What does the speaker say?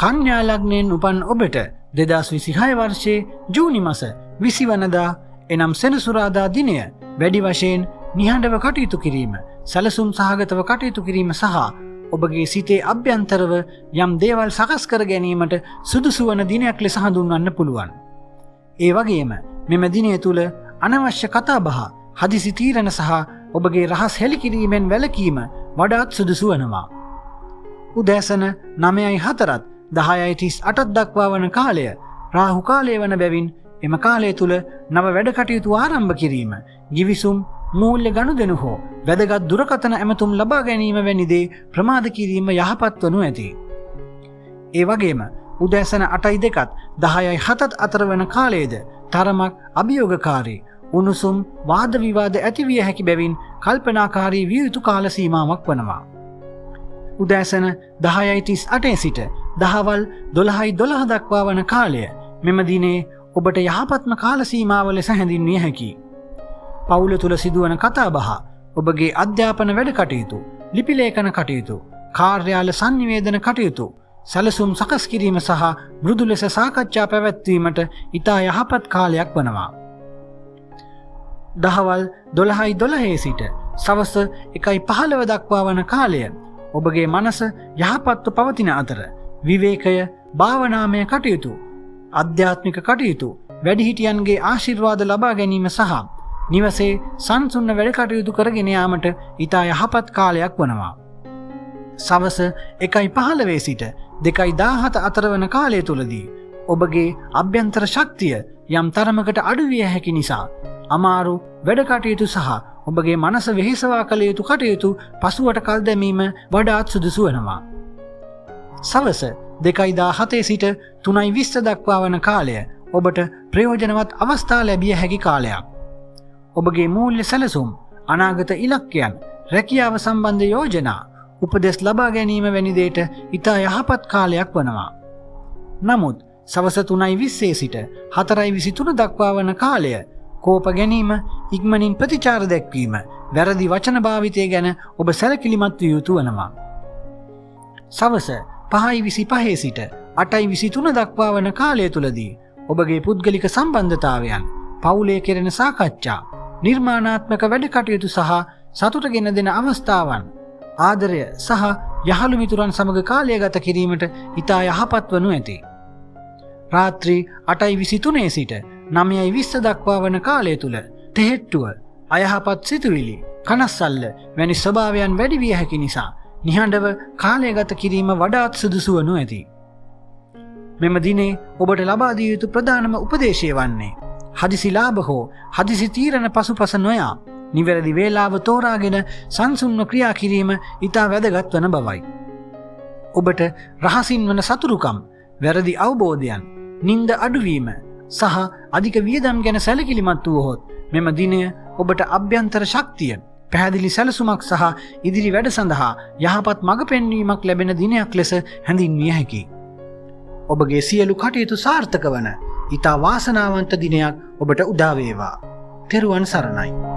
කන්‍යා ලග්නයෙන් උපන් ඔබට 2026 වර්ෂයේ ජූනි මාස 20 වනදා එනම් සෙනසුරාදා දිනය වැඩි වශයෙන් නිහඬව කටයුතු කිරීම, සැලසුම් සහගතව කටයුතු කිරීම සහ ඔබගේ සිතේ අභ්‍යන්තරව යම් දේවල් සකස් කර ගැනීමට සුදුසු වන දිනයක් ලෙස හඳුන්වන්න පුළුවන්. ඒ වගේම මෙම දිනය තුල අනවශ්‍ය කතාබහ, හදිසි තීරණ සහ ඔබගේ රහස් හෙළිකිරීමෙන් වැළකීම වඩාත් සුදුසු වනවා. උදෑසන 9:04 10:38 දක්වා වන කාලය රාහු කාලය වන බැවින් එම කාලය තුල නව වැඩ කටයුතු ආරම්භ කිරීම, ගිවිසුම්, මූල්‍ය ගනුදෙනු හෝ වැදගත් දුරකථන ඇමතුම් ලබා ගැනීම වැනි දේ ප්‍රමාද කිරීම යහපත් වනු ඇති. ඒ වගේම උදෑසන 8:02 10:07 අතර වන කාලයේද තරමක් අභියෝගකාරී, උණුසුම් වාද විවාද ඇතිවිය හැකි බැවින් කල්පනාකාරී විය යුතු කාල සීමාවක් වනවා. උදෑසන 10:38 සිට දහවල් 12:12 දක්වා වන කාලය මෙම දිනේ ඔබට යහපත්ම කාල සීමාව ලෙස හැඳින්විය හැකියි. පවුල තුල සිදුවන කතාබහ, ඔබගේ අධ්‍යාපන වැඩ කටයුතු, ලිපි ලේඛන කටයුතු, කාර්යාල සංනිවේදන කටයුතු, සැලසුම් සකස් කිරීම සහ මෘදු ලෙස සාකච්ඡා පැවැත්වීමට ඉතා යහපත් කාලයක් වනවා. දහවල් 12:12 සිට සවස 1:15 දක්වා වන කාලය ඔබගේ මනස යහපත්ව පවතින අතර විවේකය, භාවනාමය කටයුතු, අධ්‍යාත්මික කටයුතු, වැඩිහිටියන්ගේ ආශිර්වාද ලබා ගැනීම සහ නිවසේ සංසුන්න වැඩ කටයුතු කරගෙන යාමට ඉතා යහපත් කාලයක් වනවා. සවස 1:15 සිට 2:17 අතර වන කාලය තුලදී ඔබගේ අභ්‍යන්තර ශක්තිය යම් තරමකට අඩු විය හැකි නිසා අමාරු වැඩ කටයුතු සහ ඔබගේ මනස වෙහෙසවා කළ යුතු කටයුතු පසුවට කල් දැමීම වඩාත් සුදුසු වනවා. සවස 2:17 සිට 3:20 දක්වා වන කාලය ඔබට ප්‍රයෝජනවත් අවස්ථා ලැබිය හැකි කාලයක්. ඔබගේ මූල්‍ය සැලසුම්, අනාගත ඉලක්කයන්, රැකියාව සම්බන්ධ යෝජනා, උපදෙස් ලබා ගැනීම වැනි දේට ඉතා යහපත් කාලයක් වනවා. නමුත් සවස 3:20 සිට 4:23 දක්වා වන කාලය කෝප ගැනීම, ඉක්මනින් ප්‍රතිචාර දැක්වීම, වැරදි වචන භාවිතය ගැන ඔබ සැලකිලිමත් විය යුතු වනවා. සවස 5:25 සිට 8:23 දක්වා වන කාලය තුලදී ඔබගේ පුද්ගලික සම්බන්ධතාවයන්, පවුලේ කෙරෙන සාකච්ඡා, නිර්මාණාත්මක වැඩ කටයුතු සහ සතුට ගෙන දෙන අවස්ථාවන්, ආදරය සහ යහළු මිතුරන් සමග කාලය ගත කිරීමට ඉතා යහපත් වනු ඇති. රාත්‍රී 8:23 සිට 9:20 දක්වා වන කාලය තුල තෙහෙට්ටුව, අයහපත් සිතුවිලි, කනස්සල්ල වැනි ස්වභාවයන් වැඩි විය හැකි නිසා නිහඬව කාලය ගත කිරීම වඩාත් සුදුසු වනු ඇති. මෙම දිනේ ඔබට ලබා දිය යුතු ප්‍රධානම උපදේශය වන්නේ හදිසි ලාභ හෝ හදිසි තීරණ පසුපස නොයා නිවැරදි වේලාව තෝරාගෙන සංසුන්ව ක්‍රියා කිරීම ඉතා වැදගත් වන බවයි. ඔබට රහසින් වන සතුරුකම්, වැරදි අවබෝධයන්, නින්ද අඩුවීම සහ අධික වියදම් ගැන සැලකිලිමත් වුවහොත් මෙම දිනය ඔබට අභ්‍යන්තර ශක්තිය, පැහැදිලි සැලසුමක් සහ ඉදිරි වැඩ සඳහා යහපත් මඟ පෙන්වීමක් ලැබෙන දිනයක් ලෙස හැඳින්විය හැකියි. ඔබගේ සියලු කටයුතු සාර්ථක වන ඉතා වාසනාවන්ත දිනයක් ඔබට උදා වේවා. තෙරුවන් සරණයි.